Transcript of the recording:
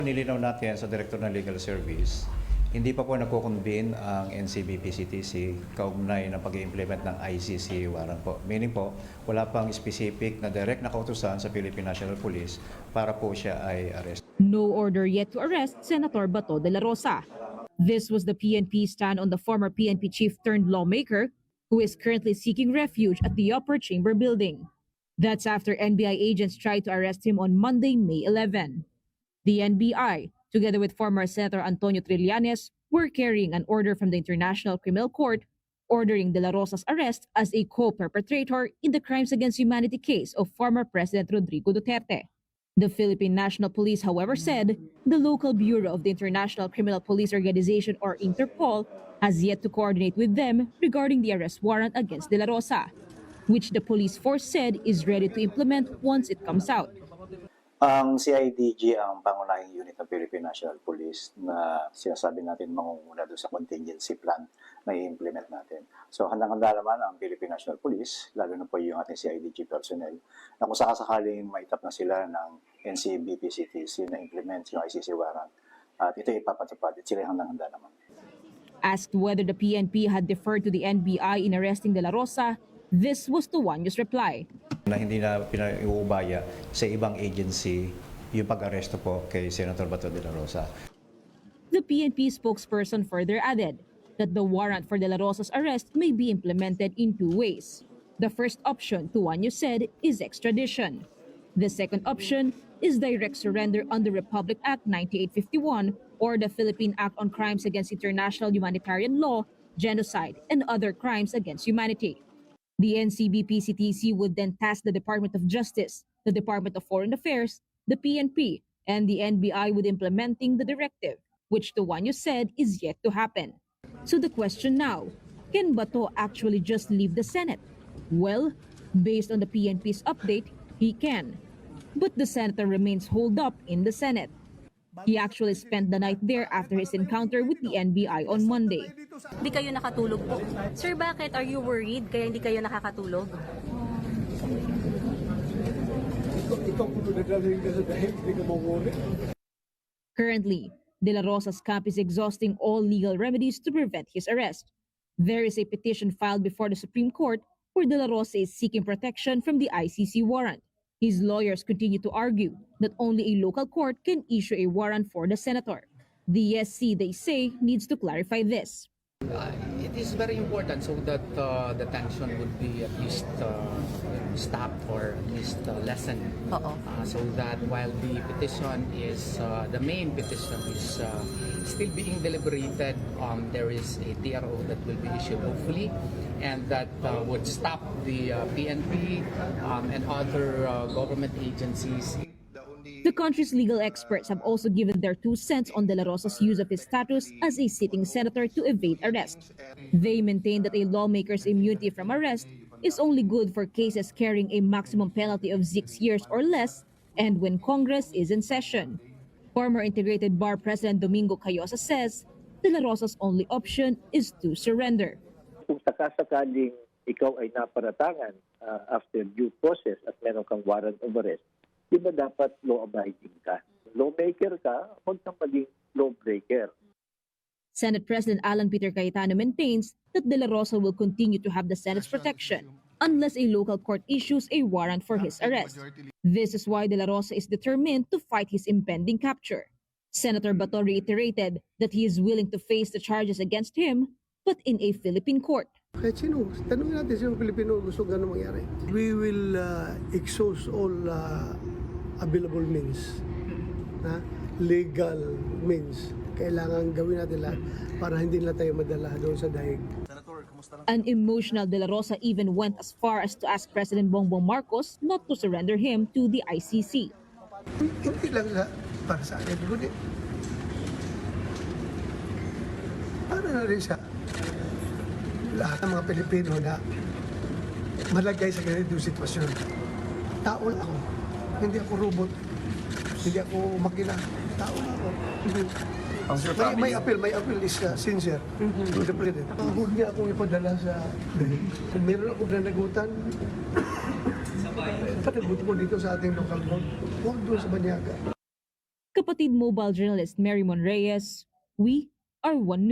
Nilinaw natin sa Director ng Legal Service, hindi pa po nagko-convene ang NCB-PCTC kaugnay ng pag-i-implement ng ICC warrant po. Meaning po, wala pang specific na direct na kautusan sa Philippine National Police para po siya ay arrest. No order yet to arrest Senator Bato de la Rosa. This was the PNP stand on the former PNP chief turned lawmaker who is currently seeking refuge at the upper chamber building. That's after NBI agents tried to arrest him on Monday, May 11. The NBI, together with former Senator Antonio Trillanes, were carrying an order from the International Criminal Court ordering De La Rosa's arrest as a co-perpetrator in the crimes against humanity case of former President Rodrigo Duterte. The Philippine National Police, however, said the local bureau of the International Criminal Police Organization, or Interpol, has yet to coordinate with them regarding the arrest warrant against De La Rosa, which the police force said is ready to implement once it comes out. Ang CIDG ang pangunahing unit ng Philippine National Police na sinasabi natin mangunguna doon sa contingency plan na i-implement natin. So handang-handa naman ang Philippine National Police, lalo na po yung ating CIDG personnel, na kung sakasakaling maitap na sila ng NCB-PCTC na implement yung ICC warrant at ito ipapatupad at sila handang-handa naman. Asked whether the PNP had deferred to the NBI in arresting De La Rosa, this was Tuanyo's reply. Na hindi na pinaiubaya sa ibang agency yung pag-aresto po kay Senator Bato de la Rosa. The PNP spokesperson further added that the warrant for De La Rosa's arrest may be implemented in two ways. The first option, Tuanyo said, is extradition. The second option is direct surrender under Republic Act 9851 or the Philippine Act on Crimes Against International Humanitarian Law, Genocide, and other crimes against humanity. The NCB-PCTC would then task the Department of Justice, the Department of Foreign Affairs, the PNP, and the NBI with implementing the directive, which Tuanyo said is yet to happen. So the question now, can Bato actually just leave the Senate? Well, based on the PNP's update, he can. But the senator remains holed up in the Senate. He actually spent the night there after his encounter with the NBI on Monday. Hindi kayo nakatulog po. Sir, bakit? Are you worried kaya hindi kayo nakakatulog? Currently, De La Rosa's camp is exhausting all legal remedies to prevent his arrest. There is a petition filed before the Supreme Court where De La Rosa is seeking protection from the ICC warrant. His lawyers continue to argue that only a local court can issue a warrant for the senator. The SC, they say, needs to clarify this. It is very important so that the tension would be at least stopped or at least lessened. So that while the petition is, the main petition is still being deliberated, there is a TRO that will be issued hopefully, and that would stop the PNP and other government agencies. The country's legal experts have also given their 2 cents on De La Rosa's use of his status as a sitting senator to evade arrest. They maintain that a lawmaker's immunity from arrest is only good for cases carrying a maximum penalty of 6 years or less and when Congress is in session. Former Integrated Bar President Domingo Cayosa says De La Rosa's only option is to surrender. Kung sakasakaling ikaw ay naparatangan after due process at meron kang warrant of arrest, di ba dapat law-abiding ka? Lawmaker ka, huwag kang maging lawbreaker. Senate President Alan Peter Cayetano maintains that De La Rosa will continue to have the Senate's protection unless a local court issues a warrant for his arrest. This is why De La Rosa is determined to fight his impending capture. Senator Bato reiterated that he is willing to face the charges against him, but in a Philippine court. Kahit sino, tanungin natin sino Pilipino gusto gano'ng mangyari. We will exhaust all available means, legal means. Kailangan gawin natin lahat para hindi na tayo madala doon sa daig. An emotional De La Rosa even went as far as to ask President Bongbong Marcos not to surrender him to the ICC. Hindi lang para sa akin, kundi para na rin sa lahat ng mga Pilipino na malagay sa ganitong sitwasyon. Tao lang ako. Hindi ako robot. Hindi ako makina. Tao lang ako. My appeal is sincere to the President. Huwag niya akong ipadala sa dahil. Kung meron akong nanagutan, panagutan ko dito sa ating local court. Huwag doon sa Banyaga. kapatid mobile journalist Mary Mon Reyes, we are One News.